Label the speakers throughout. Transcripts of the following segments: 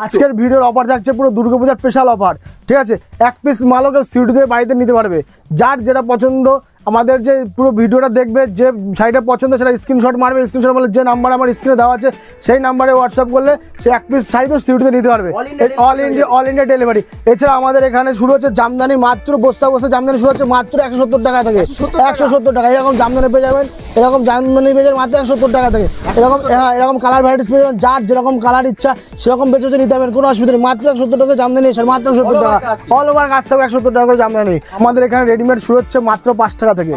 Speaker 1: আজকের ভিডিওর অফার থাকছে পুরো দুর্গাপূজার স্পেশাল অফার, ঠিক আছে। এক পিস মালকে সিউট দিয়ে বাড়িতে নিতে পারবে, যার যেটা পছন্দ। আমাদের যে পুরো ভিডিওটা দেখবে, যে শাড়িটা পছন্দ সেটা স্ক্রিনশট মারবে, স্ক্রিনশট মারলে যে নাম্বার আমার স্ক্রিনে দেওয়া আছে সেই নাম্বারে হোয়াটসঅ্যাপ করলে সে এক পিস শাড়ি তো সিউটে নিতে পারবে, অল ইন্ডিয়া ডেলিভারি। এছাড়া আমাদের এখানে শুরু হচ্ছে জামদানি, মাত্র বস্তা জামদানি শুরু হচ্ছে মাত্র 170 টাকা থেকে, 170 টাকা। এরকম জামদানি পেয়ে যাবেন, এরকম জামদানি পেয়ে যাবেন মাত্র 170 টাকা থেকে। এরকম এরকম কালার ভ্যারাইটিস পেয়ে যাবেন, যার যেরকম কালার ইচ্ছা সেরকম বেছে বেছে নিতে পারবেন, কোনো অসুবিধা নেই। মাত্র 170 টাকা জামদানি এসে মাত্র 170 টাকা, অল ওভার কাজ থাকবে 170 টাকা করে জামদানি। আমাদের এখানে রেডিমেড শুরু হচ্ছে মাত্র 5 টাকা থেকে,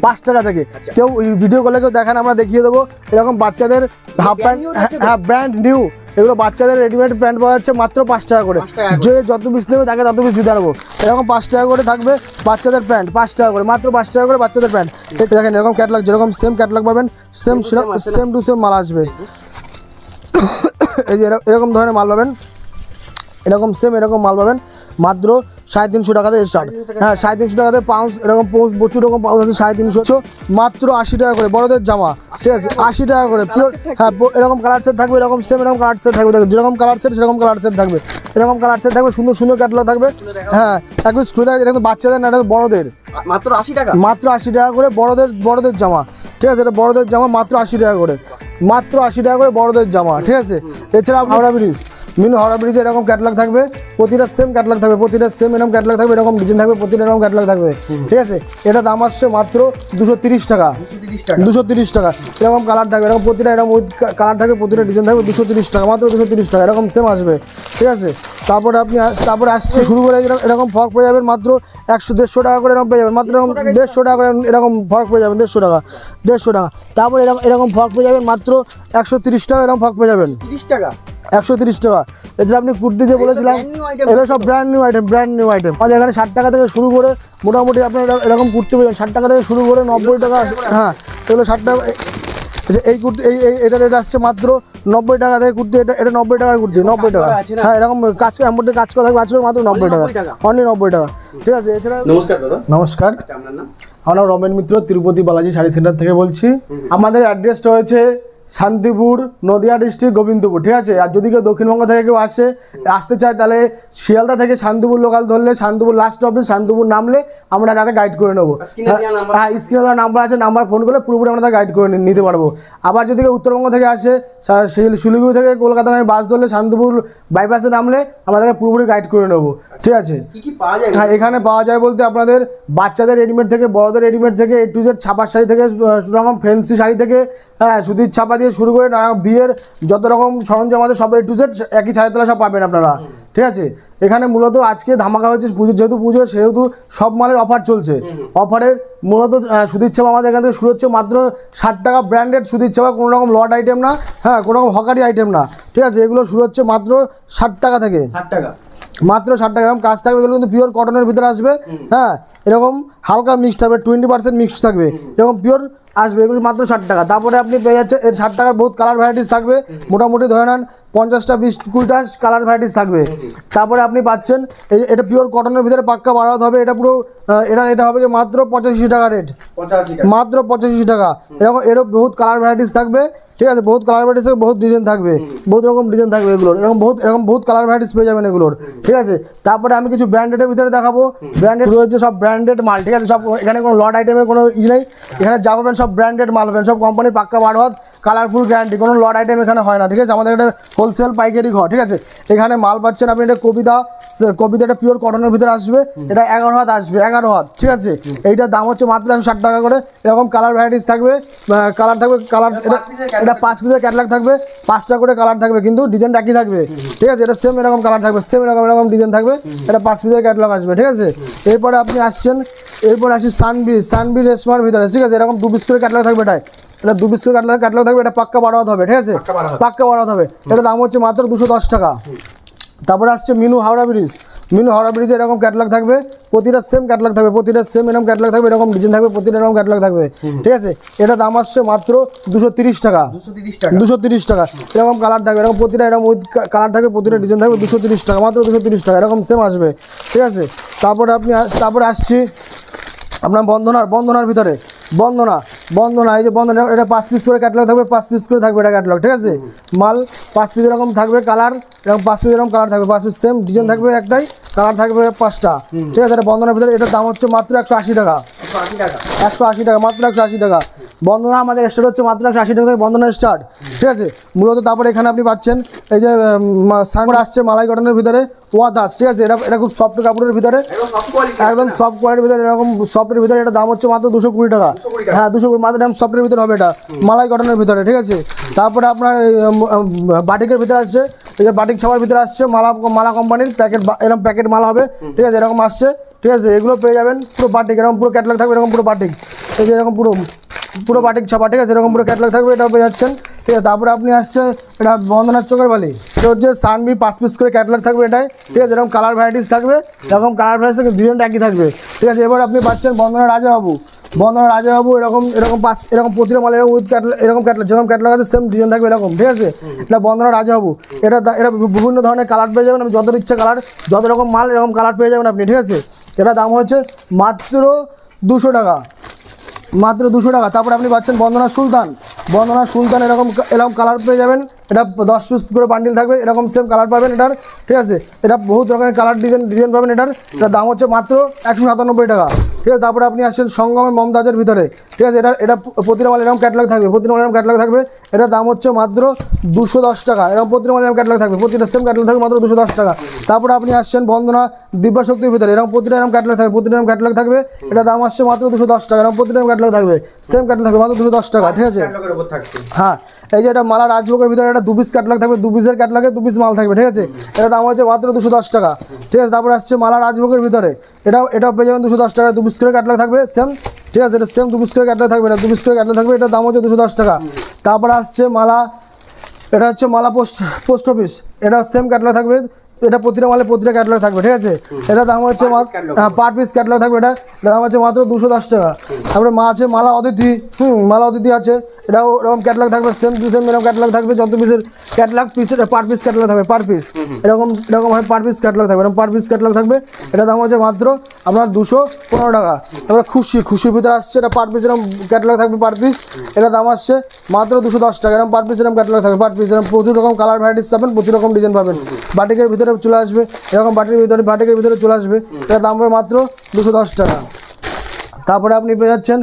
Speaker 1: 5 টাকা থেকে। কেউ ভিডিও কলে কেউ দেখেন, আমরা দেখিয়ে দেবো। এরকম বাচ্চাদের হাফ প্যান্ট, হ্যাঁ ব্র্যান্ড নিউ, এগুলো বাচ্চাদের রেডিমেড প্যান্ট পাওয়া যাচ্ছে মাত্র 5 টাকা করে। যে যত পিস নেবে তাকে তত পিস দিতে পারবো। এরকম 5 টাকা করে থাকবে বাচ্চাদের প্যান্ট, 5 টাকা করে, মাত্র 5 টাকা করে বাচ্চাদের প্যান্ট। দেখেন এরকম ক্যাটলগ, যেরকম সেম ক্যাটলগ পাবেন, সেম টু সেম মাল আসবে। এই যে এরকম ধরনের মাল পাবেন, এরকম সেম এরকম মাল পাবেন মাত্র 350 টাকাতে স্টার্ট। হ্যাঁ 350 টাকাতে পাউন্স, এরকম পাউন্স প্রচুর রকম পাউন্স আছে 350, মাত্র 80 টাকা করে বড়দের জামা, ঠিক আছে 80 টাকা করে পিওর। হ্যাঁ এরকম কালার সেট থাকবে, এরকম সেম এরকম কালার সেট থাকবে, যেরকম কালার সেট সেরকম কালার সেট থাকবে, এরকম কালার সেট থাকবে, সুন্দর সুন্দর ক্যাটালগ থাকবে। হ্যাঁ এক পিস খুলে থাকবে, এটা কিন্তু বাচ্চাদের না, এটা বড়দের,
Speaker 2: মাত্র 80 টাকা,
Speaker 1: মাত্র 80 টাকা করে বড়দের জামা, ঠিক আছে। এটা বড়দের জামা মাত্র 80 টাকা করে, মাত্র 80 টাকা করে বড়দের জামা, ঠিক আছে। এছাড়া হাওড়া ব্রিজ, মিনু হাওড়া ব্রিজে এরকম ক্যাটালগ থাকবে, প্রতিটা সেম ক্যাটালগ থাকবে, প্রতিটা সেম এরকম ক্যাটালগ থাকবে, এরকম ডিজাইন থাকবে, প্রতিটা এরকম ক্যাটালগ থাকবে, ঠিক আছে। এটা দাম আসছে মাত্র 230 টাকা, 230 টাকা। এরকম কালার থাকবে, এরকম প্রতিটা এরকম কালার থাকবে, প্রতিটা ডিজাইন থাকবে, 230 টাকা, মাত্র 230 টাকা, এরকম সেম আসবে, ঠিক আছে। তারপরে আসছে শুরু করে এরকম ফ্রক পেয়ে যাবেন মাত্র 100-150 টাকা করে, এরকম পেয়ে যাবেন মাত্র এরকম 150 টাকা করে, এরকম ফ্রক পেয়ে যাবেন 150 টাকা, 150 টাকা। তারপরে এরকম ফ্রক পেয়ে যাবেন মাত্র 130 টাকা, এরকম ফ্রক পেয়ে যাবেন
Speaker 2: 30 টাকা,
Speaker 1: 130 টাকা। এছাড়া আপনি কুর্তি যে বলেছিলাম, এগুলো সব ব্র্যান্ড নিউ আইটেম। আমাদের এখানে 60 টাকা থেকে শুরু করে মোটামুটি আপনার এরকম কুর্তি পেয়ে যাবেন 60 টাকা থেকে শুরু করে 90 টাকা। হ্যাঁ এগুলো 60 টাকা। আচ্ছা এই কুর্তি এটা রেট আসছে মাত্র 90 টাকা থেকে কুর্তি, এটা 90 টাকার কুর্তি, 90 টাকা। হ্যাঁ এরকম কাজ করা থাকবে, আজকে মাত্র 90 টাকা, অনলি 90 টাকা, ঠিক আছে। এছাড়া
Speaker 2: নমস্কার দাদা।
Speaker 1: নমস্কার,
Speaker 2: আপনার নাম?
Speaker 1: আমার নাম রমেন মিত্র, তিরুপতি বালাজি শাড়ি সেন্টার থেকে বলছি। আমাদের অ্যাড্রেসটা হয়েছে শান্তিপুর, নদিয়া ডিস্ট্রিক্ট, গোবিন্দপুর, ঠিক আছে। আর যদি কেউ দক্ষিণবঙ্গ থেকে কেউ আসতে চায় তাহলে শিয়ালদা থেকে শান্তিপুর লোকাল ধরলে শান্তিপুর লাস্ট অফিস, শান্তিপুর নামলে আমরা তাকে গাইড করে নেবো। হ্যাঁ স্ক্রিনে দেওয়া নাম্বার আছে, নাম্বার ফোন করলে পুরোপুরি আমরা তাকে গাইড করে নিতে পারবো। আবার যদি কেউ উত্তরবঙ্গ থেকে আসে, শিলিগুড়ি থেকে কলকাতা বাস ধরলে শান্তিপুর বাইপাসে নামলে আমরা তাকে পুরোপুরি গাইড করে নেবো, ঠিক আছে। হ্যাঁ এখানে পাওয়া যায় বলতে আপনাদের বাচ্চাদের রেডিমেড থেকে, বড়দের রেডিমেড থেকে, A to Z ছাপার শাড়ি থেকে, রকম ফ্যান্সি শাড়ি থেকে, হ্যাঁ সুতির ছাপা দিয়ে শুরু করে বিয়ের যত রকম সরঞ্জাম আছে সব A to Z একই ছাদের তলা সব পাবেন আপনারা, ঠিক আছে। এখানে মূলত আজকে ধামাকা হচ্ছে পুজো, যেহেতু পুজো সেহেতু সব মালের অফার চলছে। অফারের মূলত সুতির ছাপা আমাদের এখান থেকে শুরু হচ্ছে মাত্র 60 টাকা, ব্র্যান্ডেড সুতির ছাপা, কোনো রকম লট আইটেম না, হ্যাঁ কোনো রকম হকারি আইটেম না, ঠিক আছে। এগুলো শুরু হচ্ছে মাত্র 60 টাকা থেকে,
Speaker 2: 60 টাকা,
Speaker 1: মাত্র 60 টাকা। এরকম কাজ থাকবে, এগুলো কিন্তু পিওর কটনের ভিতরে আসবে। হ্যাঁ এরকম হালকা মিক্সড থাকবে, 20% মিক্সড থাকবে, এরকম পিওর আসবে, এগুলো মাত্র 60 টাকা। তারপরে আপনি পেয়ে যাচ্ছে এর 60 টাকার বহুত কালার ভ্যারাইটিস থাকবে, মোটামুটি ধরে নেন 50টা 20-20টা কালার ভ্যারাইটিস থাকবে। তারপরে আপনি পাচ্ছেন এটা পিওর কটনের ভিতরে পাক্কা বাড়াতে হবে, এটা পুরো এটা হবে মাত্র 85 টাকা রেট, মাত্র 85 টাকা। এরকম বহুত কালার ভ্যারাইটিস থাকবে, ঠিক আছে। বহুত কালার ভ্যারাইটিস থাকবে, বহুত ডিজাইন থাকবে, বহুত রকম ডিজাইন থাকবে এগুলোর, এরকম বহুত কালার ভ্যারাইটিস পেয়ে যাবেন এগুলোর, ঠিক আছে। তারপরে আমি কিছু ব্র্যান্ডেডের ভিতরে দেখাবো। ব্র্যান্ডেড রয়েছে সব ব্র্যান্ডেড মাল, ঠিক আছে। সব এখানে কোনো লট আইটেমের কোনো ই নেই, এখানে যা পাবেন সব ব্র্যান্ডেড মাল পাবেন, সব কোম্পানির পাক্কা 12 হাত কালারফুল গ্যারান্টি, কোনো লট আইটেম এখানে হয় না, ঠিক আছে। আমাদের এটা হোলসেল পাইকারি ঘর, ঠিক আছে। এখানে মাল পাচ্ছেন আপনি, এটা কবিতাটা পিওর কটনের ভিতরে আসবে, এটা 11 হাত আসবে, 11 হাত, ঠিক আছে। এইটার দাম হচ্ছে মাত্র 60 টাকা করে। এরকম কালার ভ্যারাইটিস থাকবে, কালার এটা 5 পিসের ক্যাটালগ থাকবে, 5টা করে কালার থাকবে, কিন্তু ডিজাইন একই থাকবে, ঠিক আছে। এটা সেম এরকম কালার থাকবে, সেম এরকম ডিজাইন থাকবে, এটা 5 পিসের ক্যাটালগ আসবে, ঠিক আছে। এরপরে আপনি এরপরে আসি সানবি রেশমার ভিতরে, ঠিক আছে। এরকম 2 পিস করে ক্যাটালগ থাকবে, এটা 2 পিস করে ক্যাটালগ থাকবে, এটা পাক্কা 12 হাত হবে, ঠিক আছে, পাক্কা 12 হাত হবে। এটা দাম হচ্ছে মাত্র 210 টাকা। তারপরে আসছে মিনু হাওড়া ব্রিজে এরকম ক্যাটালগ থাকবে, প্রতিটা সেম ক্যাটালগ থাকবে, প্রতিটা সেম এরকম ক্যাটালগ থাকবে, এরকম ডিজাইন থাকবে, প্রতিটা এরকম ক্যাটালগ থাকবে, ঠিক আছে। এটা দাম আসছে মাত্র 230 টাকা, 230 টাকা। এরকম কালার থাকবে, এরকম প্রতিটা এরকম উইথ কালার থাকবে, প্রতিটা ডিজাইন থাকবে, 230 টাকা, মাত্র 230 টাকা, এরকম সেম আসবে, ঠিক আছে। তারপরে আসছি আপনার বন্ধনার ভিতরে, বন্দনা, এই যে বন্দনা, এটা 5 পিস করে ক্যাটালগ থাকবে, 5 পিস করে থাকবে এটা ক্যাটালগ, ঠিক আছে। মাল 5 পিস এরকম থাকবে, কালার এরকম 5 পিস এরকম কালার থাকবে, 5 পিস সেম ডিজাইন থাকবে একটাই, কালার থাকবে 5টা, ঠিক আছে। এটা বন্দনার ভিতরে, এটার দাম হচ্ছে মাত্র 180 টাকা, 180 টাকা, মাত্র 180 টাকা। বন্দনা আমাদের স্টার্ট হচ্ছে মাত্র 180 টাকা থেকে বন্দনা স্টার্ট, ঠিক আছে মূলত। তারপরে এখানে আপনি পাচ্ছেন এই যে সামনে আসছে মালাই কটনের ভিতরে ওয়াদাস, ঠিক আছে। এটা খুব সফট কাপড়ের ভিতরে, একদম সফট কোয়ালিটির ভিতরে, এরকম সফটের ভিতরে, এটা দাম হচ্ছে মাত্র 220 টাকা। হ্যাঁ 220 মাত্র, দাম সফটের ভিতরে হবে, এটা মালাই কটনের ভিতরে, ঠিক আছে। তারপরে আপনার বাটিকের ভিতরে আসছে, এই যে বাটিক ছাপার ভিতরে আসছে মালা কোম্পানির প্যাকেট, এরকম প্যাকেট মালা হবে, ঠিক আছে, এরকম আসছে, ঠিক আছে। এগুলো পেয়ে যাবেন পুরো বাটিক, এরকম পুরো ক্যাটালগ থাকবে, এরকম পুরো বাটিক, এই যে এরকম পুরো বাটিক ছাপা, ঠিক আছে, এরকম পুরো ক্যাটালগ থাকবে, এটাও পেয়ে যাচ্ছেন, ঠিক আছে। তারপরে আপনি আসছে এটা বন্দনার চোখের বালি, এটা হচ্ছে সানবি 5 পিস করে ক্যাটালগ থাকবে এটাই, ঠিক আছে। এরকম কালার ভ্যারাইটিস থাকবে, এরকম কালার ভ্যারাইটিস থাকবে, ডিজাইনটা একই থাকবে, ঠিক আছে। এবার আপনি পাচ্ছেন বন্দনা রাজাবাবু, বন্দনা রাজাবাবু, এরকম এরকম প্রতিটা মাল এরকম উইথ ক্যাটালগ, এরকম ক্যাটালগ যেরকম ক্যাটালগ আছে সেম ডিজাইন থাকবে এরকম, ঠিক আছে। এটা বন্দনা রাজাবাবু, এটা বিভিন্ন ধরনের কালার পেয়ে যাবেন, আপনি যত ইচ্ছা কালার, যত রকম মাল এরকম কালার পেয়ে যাবেন আপনি, ঠিক আছে। এটা দাম হচ্ছে মাত্র 200 টাকা, মাত্র 200 টাকা। তারপরে আপনি পাচ্ছেন বন্দনা সুলতান, বন্দনা সুলতান, এরকম কালার পেয়ে যাবেন, এটা 10 পিস করে বান্ডিল থাকবে, এরকম সেম কালার পাবেন এটার, ঠিক আছে। এটা বহুত রকমের কালার ডিজাইন পাবেন এটার দাম হচ্ছে মাত্র 197 টাকা, ঠিক আছে। তারপরে আপনি আসছেন সঙ্গমের মমতাজের ভিতরে, ঠিক আছে। এটা প্রতিটা মাল এরকম ক্যাটালগ থাকবে, প্রতিটা মাল এরকম ক্যাটালগ থাকবে, এটার দাম হচ্ছে মাত্র 210 টাকা, এরকম প্রতিটা মাল এরকম ক্যাটালগ থাকবে, প্রতিটা সেম ক্যাটালগ থাকবে, মাত্র 210 টাকা। তারপরে আপনি আসছেন বন্দনা দিব্যশক্তির ভিতরে, এরকম প্রতিটা এরকম ক্যাটালগ থাকবে, প্রতিটা এরকম ক্যাটালগ থাকবে, এটা দাম আসছে মাত্র 210 টাকা, এরকম প্রতিটা ক্যাটালগ থাকবে, সেম ক্যাটালগ থাকবে, মাত্র 210 টাকা, ঠিক আছে। হ্যাঁ এই যে এটা মালা রাজভোগের ভিতরে, এটা 2 পিস ক্যাটালগ থাকবে, 2 পিসের ক্যাটালগে 2 পিস মাল থাকবে, ঠিক আছে। এটা দাম হচ্ছে মাত্র 210 টাকা, ঠিক আছে। তারপরে আসছে মালা রাজভোগের ভিতরে, এটাও পেয়ে যাবেন 210 টাকা, 2 পিস করে ক্যাটালগ থাকবে সেম, ঠিক আছে। এটা সেম 2 পিস করে ক্যাটালগ থাকবে, এটা 2 পিস করে ক্যাটালগ থাকবে, এটার দাম হচ্ছে 210 টাকা। তারপরে আসছে মালা, এটা হচ্ছে মালা পোস্ট অফিস, এটা সেম ক্যাটালগ থাকবে, এটা প্রতিটা মালে প্রতিটা ক্যাটালগ থাকবে, ঠিক আছে। এটা দাম হচ্ছে পার পিস ক্যাটালগ থাকবে, এটা দাম হচ্ছে মাত্র 210 টাকা। তারপরে আছে মালা অতিথি, মালা অতিথি আছে, এটাও এরকম ক্যাটালগ থাকবে, সেম এরকম ক্যাটালগ থাকবে, যত পিসের ক্যাটালগ পিসের পার পিস ক্যাটালগ থাকবে, পার পিস এরকম হয়, পার পিস ক্যাটালগ থাকবে, এরকম পার পিস ক্যাটালগ থাকবে, এটা দাম হচ্ছে মাত্র আপনার 215 টাকা। তারপরে খুশির ভিতরে আসছে, এটা পার পিস এরকম ক্যাটালগ থাকবে, পার পিস এটা দাম আসছে মাত্র 210 টাকা, এরকম পার পিস এরকম ক্যাটালগ থাকবে, পার পিস এরকম প্রচুর রকম কালার ভ্যারাইটিস পাবেন, প্রচুর রকম ডিজাইন পাবেন, বাটিকের ভিতরে চলে আসবে, এরকম বাটিকের ভিতরে চলে আসবে, এটা দাম হবে মাত্র 210 টাকা। তারপরে আপনি পেয়ে যাচ্ছেন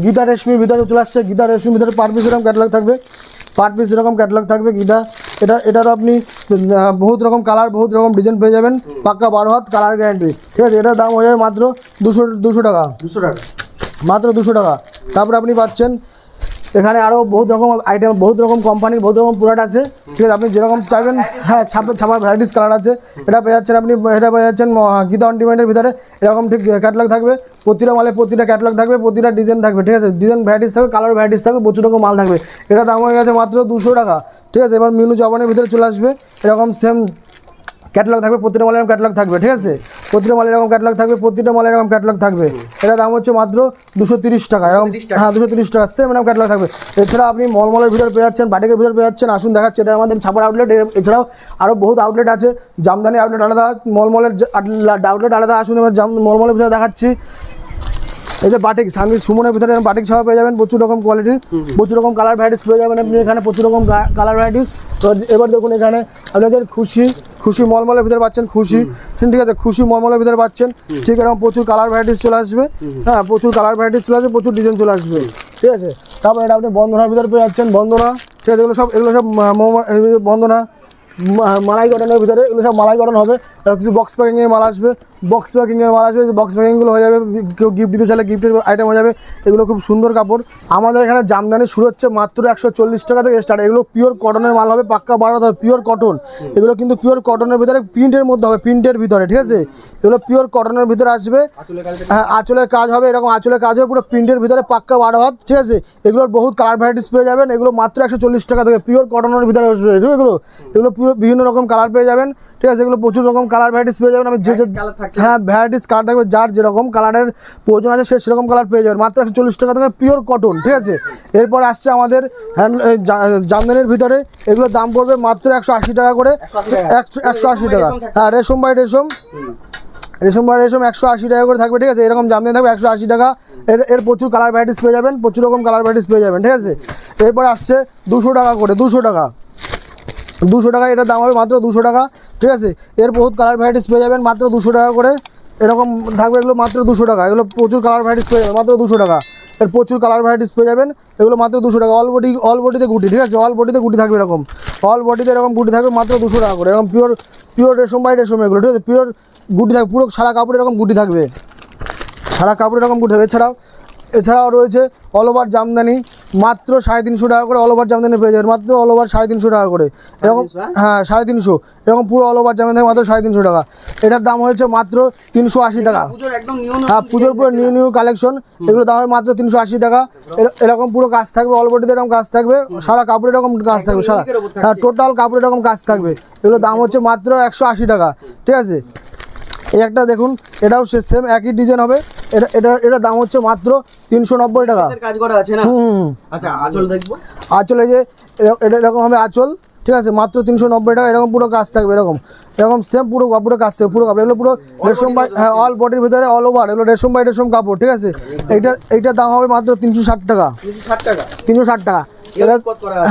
Speaker 1: গীতা রেশমির ভিতরে চলে আসছে, গীতা রেশমির ভিতরে পার পিস এরকম ক্যাটালগ থাকবে, পার পিস এরকম ক্যাটালগ থাকবে গীতা, এটারও আপনি বহুত রকম কালার, বহুত রকম ডিজাইন পেয়ে যাবেন, পাক্কা 12 হাত কালার গ্যারান্টি, ঠিক আছে। এটার দাম হয়ে যাবে মাত্র 200 টাকা, মাত্র 200 টাকা। তারপরে আপনি পাচ্ছেন এখানে আরও বহুত রকম আইটেম, বহুত রকম কোম্পানির বহুত রকম প্রোডাক্ট আছে, ঠিক আছে। আপনি যেরকম চাইবেন, হ্যাঁ ছাপার ভ্যারাইটিস কালার আছে, এটা পেয়ে যাচ্ছেন আপনি, এটা পেয়ে যাচ্ছেন গীতা অন ডিমান্ডের ভিতরে, এরকম ঠিক ক্যাটালগ থাকবে, প্রতিটা মালে প্রতিটা ক্যাটালগ থাকবে, প্রতিটা ডিজাইন থাকবে, ঠিক আছে। ডিজাইন ভ্যারাইটিস থাকবে, কালার ভ্যারাইটিস থাকবে, প্রচুর রকম মাল থাকবে, এটা দাম হয়ে গেছে মাত্র 200 টাকা, ঠিক আছে। এবার মিনু জবানের ভিতরে চলে আসবে, এরকম সেম ক্যাটালগ থাকবে, প্রতিটা মালের এরকম ক্যাটালগ থাকবে, ঠিক আছে। প্রতিটা মালের এরকম ক্যাটালগ থাকবে, প্রতিটা মালের এরকম ক্যাটালগ থাকবে, এটা দাম হচ্ছে মাত্র 230 টাকা, এরকম হ্যাঁ 230 টাকা, সেম এরকম ক্যাটালগ থাকবে। এছাড়া আপনি মলমলের ভিতরে পেয়ে যাচ্ছেন, বাটিকের ভিতরে পেয়ে যাচ্ছেন, আসুন দেখাচ্ছে, এটা আমাদের ছাপার আউটলেট, এছাড়াও আরও বহুত আউটলেট আছে, জামদানি আউটলেট আলাদা, মলমলের আউটলেট আলাদা, আসুন এবার মলমলের ভিতরে দেখাচ্ছি। এই যে বাটিক সানবি সুমনের ভিতরে বাটিক ছাপা পেয়ে যাবেন, প্রচুর রকম কোয়ালিটির, প্রচুর রকম কালার ভ্যারাইটিস পেয়ে যাবেন আপনি এখানে, প্রচুর রকম কালার ভ্যারাইটিস। তো এবার দেখুন এখানে আপনাদের খুশি মলমলের ভিতরে পাচ্ছেন, খুশি, ঠিক আছে, খুশি মলমলের ভিতরে পাচ্ছেন, ঠিক এরকম প্রচুর কালার ভ্যারাইটিস চলে আসবে, হ্যাঁ প্রচুর কালার ভ্যারাইটিস চলে আসবে, প্রচুর ডিজাইন চলে আসবে, ঠিক আছে। তারপরে এটা আপনি বন্দনার ভিতরে পেয়ে যাচ্ছেন, বন্দনা, ঠিক আছে, এগুলো সব বন্দনা মালাই কটনের ভিতরে, এগুলো সব মালাই কটন হবে, কিছু বক্স প্যাকিংয়ের মাল আসবে, বক্স আসবে, বক্স প্যাকিংগুলো হয়ে যাবে, কেউ গিফট দিতে চাইলে গিফটের আইটেম হয়ে যাবে, এগুলো খুব সুন্দর কাপড়। আমাদের এখানে জামদানি শুরু হচ্ছে মাত্র 140 টাকা থেকে স্টার্ট, এগুলো পিওর কটনের মাল হবে, পাক্কা 12 হবে, পিওর কটন, এগুলো কিন্তু পিওর কটনের ভিতরে প্রিন্টের মধ্যে হবে, প্রিন্টের ভিতরে, ঠিক আছে। এগুলো পিওর কটনের ভিতরে আসবে, হ্যাঁ আঁচলের কাজ হবে, এরকম আঁচলের কাজ হবে পুরো প্রিন্টের ভিতরে, পাক্কা 12 হাত, ঠিক আছে। এগুলোর বহুত কালার ভ্যারাইটিস পেয়ে যাবেন, এগুলো মাত্র 140 টাকা থেকে পিওর কটনের ভিতরে আসবে, ঠিক এগুলো পুরো বিভিন্ন রকম কালার পেয়ে যাবেন, ঠিক আছে। এগুলো প্রচুর রকম কালার ভ্যারাইটিস পেয়ে যাবেন, আমি যে হ্যাঁ ভ্যারাইটিস কালার থাকবে, যার যেরকম কালারের প্রয়োজন আছে সে সেরকম কালার পেয়ে যাবেন, মাত্র 140 টাকা থেকে পিওর কটন, ঠিক আছে। এরপর আসছে আমাদের জামদানির ভিতরে, এগুলোর দাম পড়বে মাত্র 180 টাকা করে, 180 টাকা, হ্যাঁ রেশম বাই রেশম, রেশম বা রেশম 180 টাকা করে থাকবে, ঠিক আছে। এরকম জামদানি থাকবে 180 টাকা। এর প্রচুর কালার ভ্যারাইটিস পেয়ে যাবেন, প্রচুর রকম কালার ভ্যারাইটিস পেয়ে যাবেন, ঠিক আছে। এরপরে আসছে 200 টাকা করে, 200 টাকা, 200 টাকা এটার দাম হবে মাত্র 200 টাকা, ঠিক আছে। এর বহুত কালার ভ্যারাইটিস পেয়ে যাবেন মাত্র 200 টাকা করে। এরকম থাকবে এগুলো মাত্র 200 টাকা। এগুলো প্রচুর কালার ভ্যারাইটিস পেয়ে যাবেন মাত্র 200 টাকা। এর প্রচুর কালার ভ্যারাইটিস পেয়ে যাবেন, এগুলো মাত্র 200 টাকা। অল বডিতে গুটি, ঠিক আছে। অল বডিতে গুটি থাকবে এরকম, অল বডিতে এরকম গুটি থাকবে মাত্র 200 টাকা করে। এরকম পিওর রেশম বাই রেশম এগুলো, ঠিক আছে। পিওর গুটি থাকবে, পুরো সারা কাপড় এরকম গুটি থাকবে, সারা কাপড় এরকম গুটি থাকবে। এছাড়াও রয়েছে অল ওভার জামদানি মাত্র 350 টাকা করে। অল ওভার জামদানি পেয়ে যাবেন মাত্র অল ওভার 350 টাকা করে এরকম। হ্যাঁ 350, এরকম পুরো অল ওভার জামদানি মাত্র 350 টাকা। এটার দাম হয়েছে মাত্র 380 টাকা। হ্যাঁ পুজোর পুরো নিউ কালেকশন, এগুলো দাম হবে মাত্র 380 টাকা। এরকম পুরো কাজ থাকবে, অল বডিতে এরকম কাজ থাকবে, সারা কাপড় এরকম কাজ থাকবে, সারা হ্যাঁ টোটাল কাপড় এরকম কাজ থাকবে। এগুলো দাম হচ্ছে মাত্র 180 টাকা, ঠিক আছে। এই একটা দেখুন, এটাও সেম একই ডিজাইন হবে। এটার দাম হচ্ছে মাত্র 390 টাকা। আঁচল এই যে এটা এরকম হবে আঁচল, ঠিক আছে, মাত্র 390 টাকা। এরকম পুরো কাজ থাকবে, এরকম সেম পুরো কাপড়ের কাজ থাকবে, পুরো কাপড়। এগুলো পুরো রেশম বাই, হ্যাঁ অল বডির ভিতরে অল ওভার এগুলো রেশম বাই রেশম কাপড়, ঠিক আছে। এইটার দাম হবে মাত্র 360 টাকা, 360 টাকা।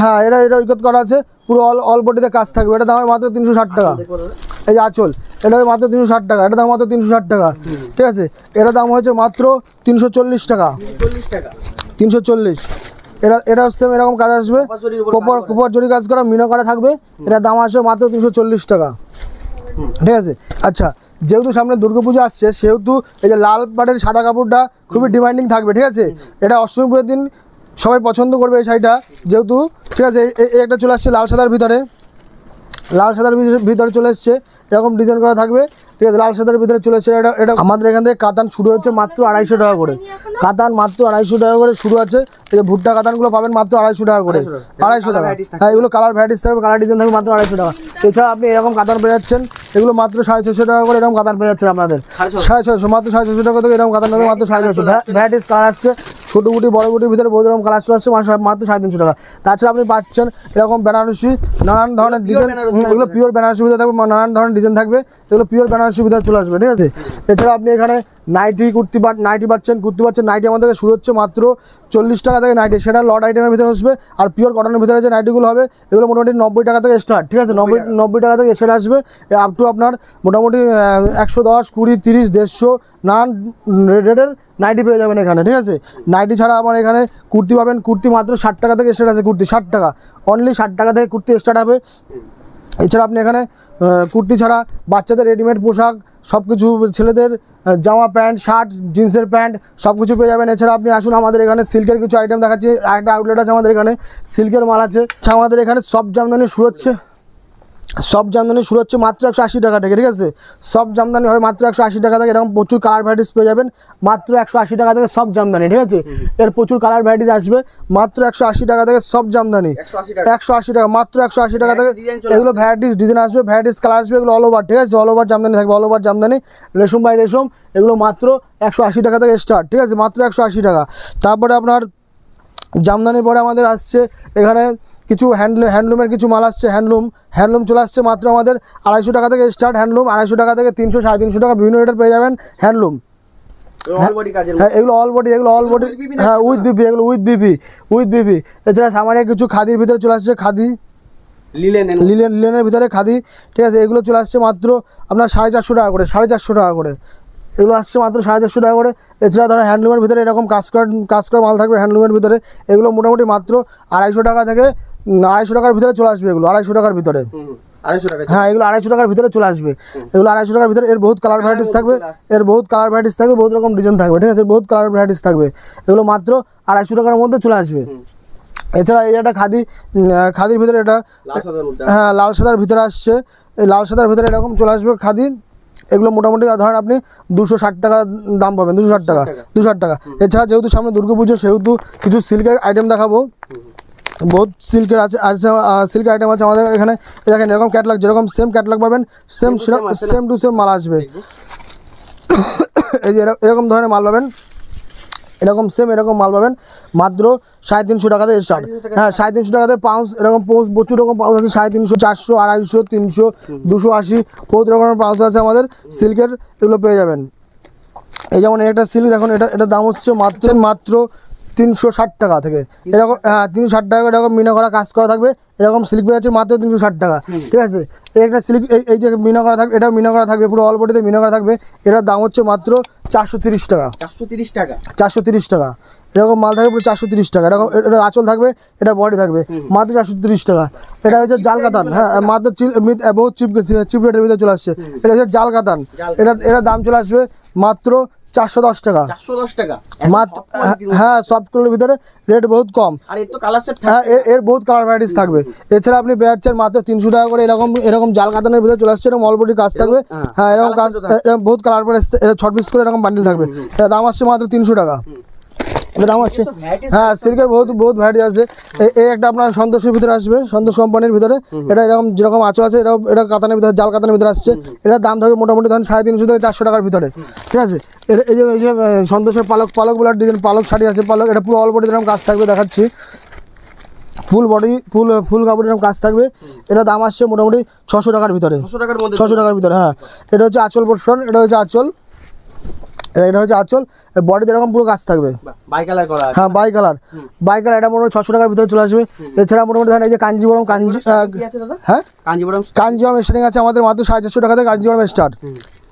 Speaker 1: হ্যাঁ এটা উইকত করা আছে, পুরো অল বডিতে কাজ থাকবে। এটা দাম হয় মাত্র 360 টাকা। এই যে আঁচল, এটা মাত্র 360 টাকা। এটা দাম মাত্র 360 টাকা, ঠিক আছে। এটার দাম হচ্ছে মাত্র 340 টাকা, 340। এটা সেম এরকম কাজ আসবে, কোপার জরি কাজ করা, মিনা করা থাকবে। এটার দাম আসবে মাত্র 340 টাকা, ঠিক আছে। আচ্ছা, যেহেতু সামনে দুর্গাপুজো আসছে, সেহেতু এই যে লাল পাড়ের সাদা কাপড়টা খুবই ডিমান্ডিং থাকবে, ঠিক আছে। এটা অষ্টমী পুজোর দিন সবাই পছন্দ করবে এই শাড়িটা, যেহেতু, ঠিক আছে। এই একটা চলে আসছে লাল সাদার ভিতরে, লাল সাদার ভিতরে চলে এসছে, এরকম ডিজাইন করা থাকবে, ঠিক আছে। লাল সাদার ভিতরে চলে এসছে। এটা আমাদের এখান থেকে কাতান শুরু হচ্ছে মাত্র 250 টাকা করে। কাতান মাত্র 250 টাকা করে শুরু আছে। এই যে ভুট্টা কাতানগুলো পাবেন মাত্র 250 টাকা করে, 250 টাকা। হ্যাঁ এগুলো কালার ভ্যারাইটিস থাকবে, কালার ডিজাইন থাকবে মাত্র 250 টাকা। এছাড়া আপনি এরকম কাতান পেয়ে যাচ্ছেন, এগুলো মাত্র 650 টাকা করে। এরকম কাতান পেয়ে যাচ্ছেন আপনাদের 650, মাত্র 650 টাকা থেকে এরকম কাতান পাবে মাত্র 650। ভ্যারাইটিস কালার আসছে, ছোটো গুটি বড় গুটির ভিতরে বহুত রকম কালার চলে আসছে, মাত্র 350 টাকা। তাছাড়া আপনি পাচ্ছেন এরকম বেনারসি, নানান ধরনের ডিজাইন, এগুলো পিওর বেনারসি ভিতরে থাকবে, নানান ধরনের ডিজাইন থাকবে, এগুলো পিওর বেনারসি ভিতরে চলে আসবে, ঠিক আছে। এছাড়া আপনি এখানে নাইটি পাচ্ছেন, কুর্তি পাচ্ছেন। নাইটি আমাদের শুরু হচ্ছে মাত্র 40 টাকা থেকে নাইটি, সেটা লট আইটেমের ভিতরে আসবে। আর পিওর কটনের ভিতরে যে নাইটিগুলো হবে, এগুলো মোটামুটি 90 টাকা থেকে স্টার্ট, ঠিক আছে। 90 টাকা থেকে স্টার্ট আসবে, আপ টু আপনার মোটামুটি 110, 20, 30, 150 নানান রেটের নাইটি পেয়ে যাবেন এখানে, ঠিক আছে। নাইটি ছাড়া আমার এখানে কুর্তি পাবেন, কুর্তি মাত্র 60 টাকা থেকে স্টার্ট আছে। কুর্তি 60 টাকা, অনলি 60 টাকা থেকে কুর্তি স্টার্ট হবে। এছাড়া আপনি এখানে কুর্তি ছাড়া বাচ্চাদের রেডিমেড পোশাক সব কিছু, ছেলেদের জামা প্যান্ট, শার্ট, জিন্সের প্যান্ট সব কিছু পেয়ে যাবেন। এছাড়া আপনি আসুন, আমাদের এখানে সিল্কের কিছু আইটেম দেখাচ্ছি। আরেকটা আউটলেট আছে আমাদের এখানে, সিল্কের মাল আছে। আমাদের এখানে সব জামদানি শুরু হচ্ছে মাত্র 180 টাকা থেকে, ঠিক আছে। সব জামদানি হয় মাত্র 180 টাকা থেকে। এরকম প্রচুর কালার ভ্যারাইটিস পেয়ে যাবেন মাত্র 180 টাকা থেকে সব জামদানি, ঠিক আছে। এর প্রচুর কালার ভ্যারাইটিস আসবে মাত্র 180 টাকা থেকে সব জামদানি, 180 টাকা, মাত্র 180 টাকা থেকে। এগুলো ভ্যারাইটিস ডিজাইন আসবে, ভ্যারাইটিস কালার আসবে, এগুলো অল ওভার, ঠিক আছে। অল ওভার জামদানি থাকবে, অল ওভার জামদানি, রেশম বাই রেশম। এগুলো মাত্র 180 টাকা থেকে স্টার্ট, ঠিক আছে, মাত্র 180 টাকা। তারপরে আপনার জামদানির পরে আমাদের আসছে এখানে কিছু হ্যান্ডলুমের কিছু মাল আসছে। হ্যান্ডলুম চলে আসছে মাত্র আমাদের 250 টাকা থেকে স্টার্ট। হ্যান্ডলুম 250 টাকা থেকে 300, 350 টাকা বিভিন্ন রেটের পেয়ে যাবেন হ্যান্ডলুম। হ্যাঁ এগুলো অল বডি, হ্যাঁ উইথ বিপি, এগুলো উইথ বিপি। এছাড়া সামান্য কিছু খাদির ভিতরে চলে আসছে, খাদি লিলেনের ভিতরে খাদি, ঠিক আছে। এগুলো চলে আসছে মাত্র আপনার 450 টাকা করে, 450 টাকা করে। এগুলো আসছে মাত্র 450 টাকা করে। এছাড়া ধরো হ্যান্ডলুমের ভিতরে এরকম কাজ করা মাল থাকবে হ্যান্ডলুমের ভিতরে, এগুলো মোটামুটি মাত্র 250 টাকা থেকে 250 টাকার ভিতরে চলে আসবে। এগুলো 250 টাকার ভিতরে, হ্যাঁ এগুলো 250 টাকার ভিতরে চলে আসবে। এগুলো 250 টাকার ভিতরে। এর বহুত কালার ভ্যারাইটিস থাকবে, বহুত রকম ডিজাইন থাকবে, ঠিক আছে। বহুত কালার ভ্যারাইটিস থাকবে, এগুলো মাত্র 250 টাকার মধ্যে চলে আসবে। এছাড়া এই একটা খাদির ভিতরে, এটা হ্যাঁ লাল সাদার ভিতরে আসছে। এই লাল সাদার ভিতরে এরকম চলে আসবে খাদি। এগুলো মোটামুটি ধরেন আপনি 260 টাকা দাম পাবেন, 260 টাকা। এছাড়া যেহেতু সামনে দুর্গাপুজো, সেহেতু কিছু সিল্কের আইটেম দেখাবো। বহুত সিল্কের আছে, সিল্কের আইটেম আছে আমাদের এখানে। দেখেন এরকম ক্যাটলগ, যেরকম সেম ক্যাটলগ পাবেন, সেম টু সেম মাল আসবে। এই যে এরকম ধরনের মাল পাবেন। এরকম সেম এরকম মাল পাবেন মাত্র 350 টাকাতে স্টার্ট। হ্যাঁ 350 টাকাতে পাউন্স এরকম পোস্ট প্রচুর রকম পাউন্স আছে, 350, 400, 250, 300, 280 বহুত রকমের পাউন্স আছে আমাদের সিল্কের, এগুলো পেয়ে যাবেন। এই যেমন একটা সিল্ক দেখুন, এটা দাম হচ্ছে মাত্র 360 টাকা থেকে এরকম। হ্যাঁ 360 টাকা এরকম মিনা করা কাজ করা থাকবে, এরকম সিল্ক পেয়ে যাচ্ছে মাত্র 360 টাকা। ঠিক আছে, এই একটা সিল্ক এই যে মিনা করা থাকবে, এটাও মিনা করা থাকবে, পুরো অল বডিতে মিনা করা থাকবে, এটার দাম হচ্ছে মাত্র 430 টাকা। 430 টাকা এরকম মাল থাকবে পুরো 430 টাকা। এরকম এটা আঁচল থাকবে, এটা বডি থাকবে মাত্র 430 টাকা। এটা হচ্ছে জাল কাতান, হ্যাঁ মাত্র বহুত চিপ রেটের ভিতরে চলে আসছে। এটা হচ্ছে জাল কাতান, এটা দাম চলে আসবে মাত্র 410 টাকা। মাত্র, হ্যাঁ সফট কোয়ালিটির ভিতরে রেট বহুত কম। হ্যাঁ এর বহুত কালার ভ্যারাইটিস থাকবে। এছাড়া আপনি পেয়ে যাচ্ছেন মাত্র 300 টাকা করে এরকম জাল কাতানের ভিতরে চলে আসছে, এরকম অল বডির কাজ থাকবে। হ্যাঁ এরকম কাজ বহুত কালার করে 6 পিস করে এরকম বান্ডিল থাকবে, এটা দাম আসছে মাত্র 300 টাকা। এটা দাম আসছে, হ্যাঁ সিল্কের বহুত ভ্যারাইটি আছে। এই একটা আপনার সন্তোষের ভিতরে আসবে, সন্তোষ কোম্পানির ভিতরে, এটা এরকম যেরকম আঁচল আছে এটা কাতানের ভিতরে, জাল কাতানের ভিতরে আসছে। এটার দাম থাকবে মোটামুটি ধরুন 350 থেকে 400 টাকার ভিতরে। ঠিক আছে, এই যে সন্তোষের পালকগুলোর ডিজাইন, পালক শাড়ি আছে, পালক এটা পুরো অল বডি এরকম কাজ থাকবে, দেখাচ্ছি ফুল বডি ফুল কাপড় এরকম কাজ থাকবে। এটা দাম আসছে মোটামুটি 600 টাকার ভিতরে, 600 টাকার ভিতরে। হ্যাঁ এটা হচ্ছে আঁচল পোর্শন, এটা হচ্ছে আঁচল, এটা হচ্ছে আঁচল, বডিতে এরকম পুরো কাজ থাকবে, হ্যাঁ বাই কালার এটা মোটামুটি 600 টাকার ভিতরে চলে আসবে। এছাড়া মোটামুটি ধরেন এই যে কাঞ্জিবরম, হ্যাঁ কাঞ্জিবরম স্টার্টিং আছে আমাদের মাত্র 450 টাকা থেকে কাঞ্জিবরম স্টার্ট।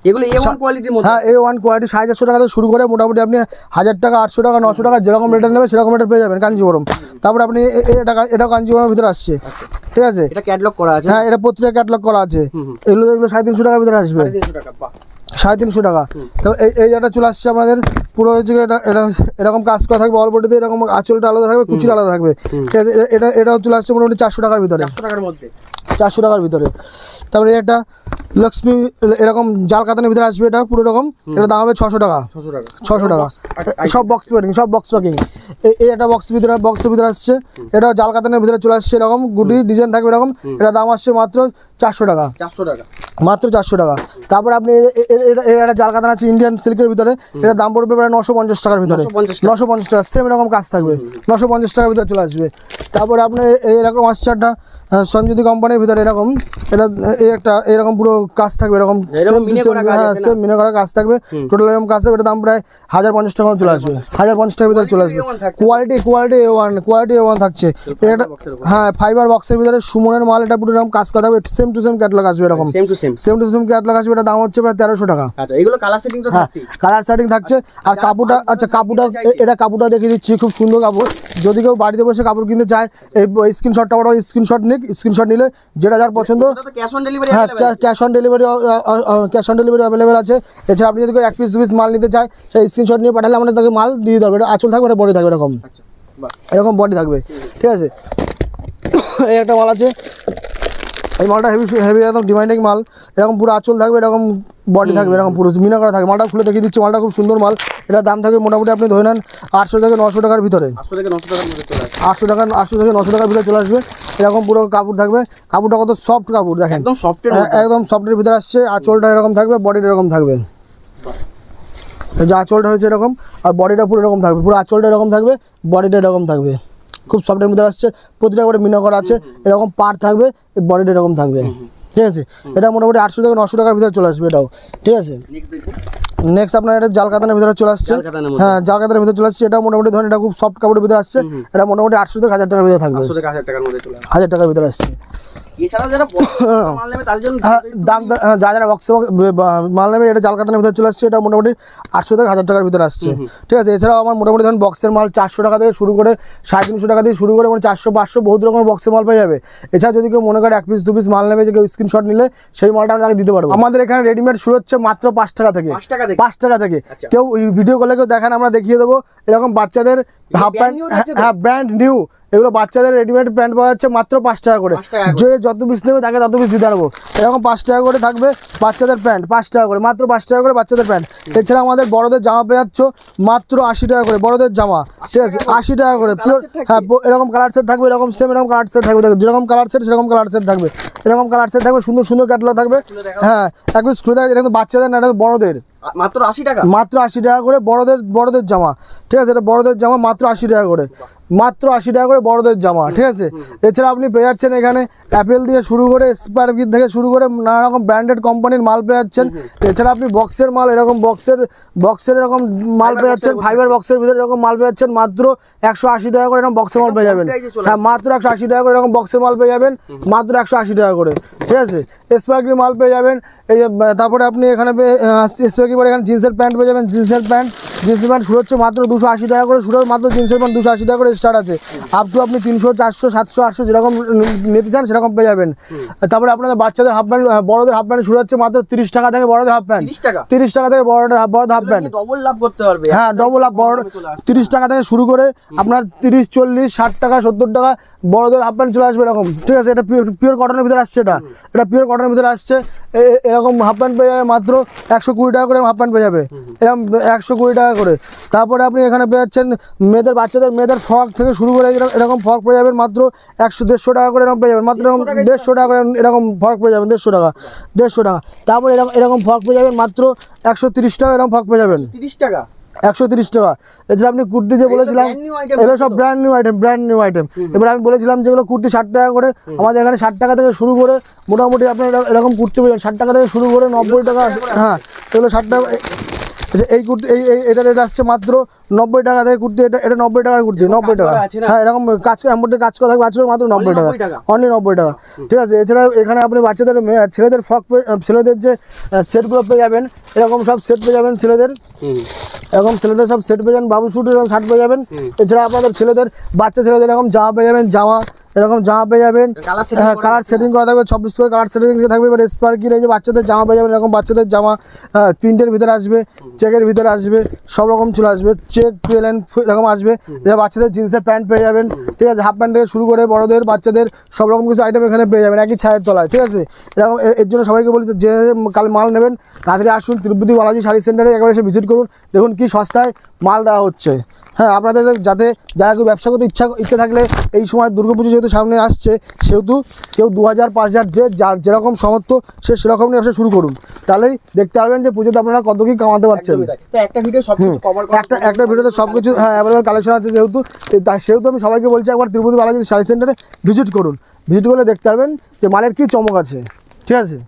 Speaker 2: এগুলো A1 কোয়ালিটির মধ্যে,
Speaker 1: হ্যাঁ A1 কোয়ালিটি 450 টাকা থেকে শুরু করে মোটামুটি আপনি 1000 টাকা, 800 টাকা, 900 টাকা যেরকম রেটের নেবে সেরকম রেটের পেয়ে যাবেন কাঞ্জিবরম। তারপরে আপনি এটা কাঞ্জিবরমের ভিতরে আসছে, ঠিক আছে,
Speaker 2: এটা ক্যাটালগ করা আছে,
Speaker 1: হ্যাঁ এটা প্রত্যেকটা ক্যাটালগ করা আছে। এগুলো 350 টাকার ভিতরে আসবে, 350 টাকা। তো এই যেটা চলে আসছে আমাদের পুরো হচ্ছে এটা এরকম কাজ করা থাকবে, অল বডিতে এরকম আঁচলটা আলাদা থাকবে, কুচিটা আলাদা থাকবে। ঠিক আছে, এটাও চলে আসছে মোটামুটি 400 টাকার ভিতরে, 400 টাকার ভিতরে। তারপরে একটা লক্ষ্মী এরকম জাল কাতানের ভিতরে আসবে, এটা পুরো রকম, এটা দাম হবে 600 টাকা, 600 টাকা। সব বক্স প্যাকিং, এই একটা বক্সের ভিতরে আসছে, এটা জাল কাতানের ভিতরে চলে আসছে, এরকম গুটি ডিজাইন থাকবে এরকম, এটা দাম আসছে মাত্র 400 টাকা, মাত্র 400 টাকা। তারপর আপনি এটা জাল কাতান আছে ইন্ডিয়ান সিল্কের ভিতরে, এটা দাম পড়বে প্রায় 950 টাকার ভিতরে, 950 টাকা, সেম এরকম কাজ থাকবে, 950 টাকার ভিতরে চলে আসবে। তারপরে আপনার এরকম আসছে একটা সঞ্জিতি কোম্পানির ভিতরে, এরকম এটা একটা এরকম পুরো কাজ থাকবে, এরকম সেম মিনা করা কাজ থাকবে, টোটাল এরকম কাজ থাকবে। এটা দাম প্রায় 1050 টাকা চলে আসবে, 1050 টাকার ভিতরে চলে আসবে। কোয়ালিটি A1 থাকছে এটা, হ্যাঁ ফাইবার বক্সের ভিতরে সুমনের মাল, এটা পুরো এরকম কাজ করা থাকবে, সেম টু সেম ক্যাটালগ আসবে, এরকম সেম টু সেম ক্যাটালগ আসবে। এটা দাম হচ্ছে প্রায় 1300 টাকা।
Speaker 2: আচ্ছা এগুলো কালার সেটিং তো থাকছে,
Speaker 1: কালার সেটিং থাকছে। আর কাপড়টা, আচ্ছা কাপড়টা দেখিয়ে দিচ্ছি, খুব সুন্দর কাপড়। যদি কেউ বাড়িতে বসে কাপড় কিনতে চায়, এই স্ক্রিনশটটা পাঠাও, স্ক্রিনশট নিলে যেটা যার পছন্দ, হ্যাঁ ক্যাশ অন ডেলিভারি অ্যাভেলেবেল আছে। এছাড়া আপনি যদি কেউ 1 পিস 2 পিস মাল নিতে চায়, সেই স্ক্রিনশট নিয়ে পাঠালে আমরা তাকে মাল দিয়ে দেবো। এটা আঁচল থাকবে, এটা বডি থাকবে, এরকম বডি থাকবে। ঠিক আছে, এই একটা মাল আছে, এই মালটা হেভি একদম ডিমান্ডিং মাল, এরকম পুরো আঁচল থাকবে, এরকম বডি থাকবে, এরকম পুরো মিনা করা থাকবে। মালটা খুলে দেখিয়ে দিচ্ছি, মালটা খুব সুন্দর মাল। এটা দাম থাকবে মোটামুটি আপনি ধরে নেন 800 থেকে 900 টাকার ভিতরে, 800 থেকে 900 টাকার ভিতরে চলে আসবে। এরকম পুরো কাপড় থাকবে, কাপড়টা কত সফট কাপড় দেখেন, একদম সফটের ভিতরে আসছে। আঁচলটা এরকম থাকবে, বডিটা এরকম থাকবে, এই যে আঁচলটা হয়েছে এরকম, আর বডিটা পুরো এরকম থাকবে, পুরো আঁচলটা এরকম থাকবে, বডিটা এরকম থাকবে, খুব সফটের ভিতরে আসছে। প্রতিটা করে মিনা করা আছে, এরকম পার থাকবে, বডিটা এরকম থাকবে। ঠিক আছে, এটা মোটামুটি 800 থেকে 900 টাকার ভিতরে চলে আসবে এটাও। ঠিক আছে, নেক্সট আপনার এটা জাল কাতানের ভিতরে চলে আসছে, হ্যাঁ জাল কাতানের ভিতরে চলে আসছে। এটা মোটামুটি ধরেন এটা খুব সফট কাপড়ের ভিতরে আসছে, এটা মোটামুটি 800 থেকে 1000 টাকার ভিতরে থাকবে, 1000 টাকার ভিতরে আসছে। দাম যারা বক্সে মাল নেবে, এটা জাল কাতানের ভিতরে চলে আসছে, এটা মোটামুটি 800 থেকে 1000 টাকার ভিতরে আসছে। ঠিক আছে, এছাড়াও আমার মোটামুটি ধরেন বক্সের মাল 400 টাকা থেকে শুরু করে 350 টাকা দিয়ে শুরু করে, মানে 400 500 বহুত রকমের বক্সের মাল পেয়ে যাবে। এছাড়া যদি কেউ মনে করে 1 পিস 2 পিস মাল নেবে, যে কেউ স্ক্রিনশট নিলে সেই মালটা আমি তাকে দিতে পারবো। আমাদের এখানে রেডিমেড শুরু হচ্ছে মাত্র 5 টাকা থেকে, 5 টাকা থেকে। কেউ ভিডিও কলে কেউ দেখেন, আমরা দেখিয়ে দেবো। এরকম বাচ্চাদের হাফ প্যান্ট, হ্যাঁ ব্র্যান্ড নিউ, এগুলো বাচ্চাদের রেডিমেড প্যান্ট পাওয়া যাচ্ছে মাত্র 5 টাকা করে। যে যত পিস নেবে তাকে তত পিস দিতে পারবো। এরকম 5 টাকা করে থাকবে বাচ্চাদের প্যান্ট, 5 টাকা করে, মাত্র 5 টাকা করে বাচ্চাদের প্যান্ট। এছাড়া আমাদের বড়দের জামা পেয়ে যাচ্ছ মাত্র 80 টাকা করে, বড়দের জামা। ঠিক আছে, 80 টাকা করে পিওর, হ্যাঁ এরকম কালার সেট থাকবে, এরকম সেম এরকম কালার সেট থাকবে, যেরকম কালার সেট সেরকম কালার সেট থাকবে, এরকম কালার সেট থাকবে, সুন্দর সুন্দর ক্যাটালগ থাকবে। হ্যাঁ 1 পিস খুলে থাকবে, এটা কিন্তু বাচ্চাদের না, এটা বড়দের,
Speaker 2: মাত্র 80 টাকা।
Speaker 1: মাত্র 80 টাকা করে বড়দের জামা, ঠিক আছে, এটা বড়দের জামা মাত্র 80 টাকা করে, মাত্র 80 টাকা করে বড়দের জামা, ঠিক আছে। এছাড়া আপনি পেয়ে যাচ্ছেন এখানে অ্যাপেল দিয়ে শুরু করে স্পারকিট থেকে শুরু করে নানা রকম ব্র্যান্ডেড কোম্পানির মাল পেয়ে যাচ্ছেন। এছাড়া আপনি বক্সের মাল, এরকম বক্সের এরকম মাল পেয়ে যাচ্ছেন, ফাইবার বক্সের ভিতরে এরকম মাল পেয়ে যাচ্ছেন মাত্র 180 টাকা করে এরকম বক্সের মাল পেয়ে যাবেন। হ্যাঁ, মাত্র 180 টাকা করে এরকম বক্সের মাল পেয়ে যাবেন, মাত্র 180 টাকা করে, ঠিক আছে। স্পার্কির মাল পেয়ে যাবেন। এই যে তারপরে আপনি এখানে স্পার্কির পরে এখানে জিন্সের প্যান্ট পেয়ে যাবেন। জিন্সের প্যান্ট শুরু হচ্ছে মাত্র 280 টাকা করে, শুরু মাত্র জিন্সের প্যান্ট 280 টাকা করে স্টার্ট আছে, আপ টু আপনি 300, 400, 700, 800 যেরকম নিতে চান সেরকম পেয়ে যাবেন। তারপরে আপনাদের বাচ্চাদের হাফ প্যান্ট, বড়দের হাফ প্যান্ট শুরু হচ্ছে মাত্র 30 টাকা থেকে, বড়দের হাফ প্যান্ট 30 টাকা থেকে বড়দের হাফ প্যান্ট,
Speaker 2: ডবল লাভ করতে পারবে।
Speaker 1: হ্যাঁ, ডবল লাভ। বড় 30 টাকা থেকে শুরু করে আপনার 30, 40, 60 টাকা, 70 টাকা বড়দের হাফ প্যান্ট চলে আসবে এরকম, ঠিক আছে। এটা পিওর কটনের ভিতরে আসছে, এটা পিওর কটনের ভিতরে আসছে। এরকম হাফ প্যান্ট পেয়ে যাবে মাত্র 120 টাকা করে, হাফ প্যান্ট পেয়ে যাবে এরকম 120 টাকা করে। তারপরে আপনি এখানে পেয়ে যাচ্ছেন মেয়েদের ফ্রক থেকে শুরু করে এরকম ফ্রক পেয়ে যাবেন মাত্র 100-150 টাকা করে এরকম পেয়ে যাবেন, মাত্র 150 টাকা করে এরকম ফ্রক পেয়ে যাবেন, 150 টাকা। তারপরে এরকম ফ্রক পেয়ে যাবেন মাত্র 130 টাকা এরকম ফ্রক পেয়ে যাবেন,
Speaker 2: 30 টাকা,
Speaker 1: 130 টাকা। এছাড়া আপনি কুর্তি যে বলেছিলাম, এগুলো সব ব্র্যান্ড নিউ আইটেম। এবার আমি বলেছিলাম যেগুলো কুর্তি 60 টাকা করে, আমাদের এখানে 60 টাকা থেকে শুরু করে মোটামুটি আপনার এরকম কুর্তি পেয়ে যাবেন 60 টাকা থেকে শুরু করে 90 টাকা। হ্যাঁ, এগুলো 60 টাকা। আচ্ছা, এই কুর্তি এটা রেট আসছে মাত্র 90 টাকা থেকে কুর্তি, এটা 90 টাকার কুর্তি, 90 টাকা। হ্যাঁ, এরকম কাজ করা থাকবে, আছে মাত্র 90 টাকা, অনলি 90 টাকা, ঠিক আছে। এছাড়া এখানে আপনি বাচ্চাদের ছেলেদের ফ্রক, ছেলেদের যে সেটগুলো পেয়ে যাবেন, এরকম সব সেট পেয়ে যাবেন ছেলেদের, এরকম ছেলেদের সব সেট পেয়ে যাবেন, বাবু স্যুট এরকম শার্ট পেয়ে যাবেন। এছাড়া আপনাদের বাচ্চা ছেলেদের এরকম জামা পেয়ে যাবেন, এরকম জামা পেয়ে যাবেন। হ্যাঁ, কালার সেটিং করা থাকবে, 26 করে কালার সেটিং থাকবে। এবার স্পার্কির এই যে বাচ্চাদের জামা পেয়ে যাবেন, এরকম বাচ্চাদের জামা প্রিন্টের ভিতরে আসবে, চেকের ভিতরে আসবে, সব রকম চলে আসবে, চেক প্লেন এরকম আসবে। এবার বাচ্চাদের জিন্সের প্যান্ট পেয়ে যাবেন, ঠিক আছে, হাফ প্যান্ট থেকে শুরু করে বড়দের বাচ্চাদের সব রকম কিছু আইটেম এখানে পেয়ে যাবেন একই ছায়ের তলায়, ঠিক আছে। এরকম এর জন্য সবাইকে বলি যে কাল মাল নেবেন তাড়াতাড়ি আসুন তিরুপতি বালাজি শাড়ি সেন্টারে, একবার এসে ভিজিট করুন, দেখুন কি সস্তায় মাল দেওয়া হচ্ছে। হ্যাঁ, আপনাদের যাতে যারা কেউ ব্যবসা করতে ইচ্ছা থাকলে এই সময় দুর্গাপুজো যেহেতু সামনে আসছে, সেহেতু কেউ 2000, 5000 যার যেরকম সামর্থ্য সেরকম ব্যবসা শুরু করুন, তাহলেই দেখতে পারবেন যে পুজোতে আপনারা কত কি কামাতে পারছেন।
Speaker 2: তো একটা ভিডিও সবকিছু কভার করা,
Speaker 1: একটা ভিডিওতে সবকিছু, হ্যাঁ, অ্যাভেলেবল কালেকশন আছে যেহেতু আমি সবাইকে বলছি একবার তিরুপতি বালাজি শাড়ি সেন্টারে ভিজিট করুন, ভিজিট করলে দেখতে পারবেন যে মালের কি চমক আছে, ঠিক আছে।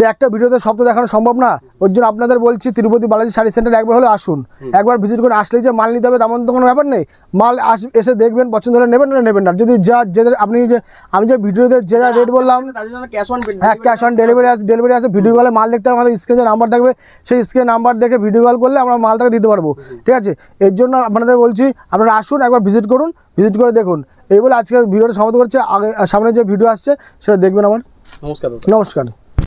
Speaker 1: যে একটা ভিডিওতে সব তো দেখানো সম্ভব না, ওর জন্য আপনাদের বলছি তিরুপতি বালাজি শাড়ি সেন্টারে একবার হলে আসুন, একবার ভিজিট করে আসলেই যে মাল নিতে হবে তেমন তো কোনো ব্যাপার নেই। মাল এসে দেখবেন, পছন্দ হলে নেবেন না। যদি আমি যে ভিডিওতে যে রেট বললাম, হ্যাঁ, ক্যাশ অন ডেলিভারি আছে। ভিডিও কলে মাল দেখতে হবে, আমাদের স্ক্রিনে নাম্বার থাকবে, সেই স্ক্রিনে নাম্বার দেখে ভিডিও কল করলে আমরা মালটাকে দিতে পারবো, ঠিক আছে। এর জন্য আপনাদের বলছি আপনারা আসুন, একবার ভিজিট করুন, ভিজিট করে দেখুন। এই বলে আজকের ভিডিওটা সমাপ্ত করছে। সামনে যে ভিডিও আসছে সেটা দেখবেন আমার।
Speaker 2: নমস্কার।
Speaker 1: নমস্কার।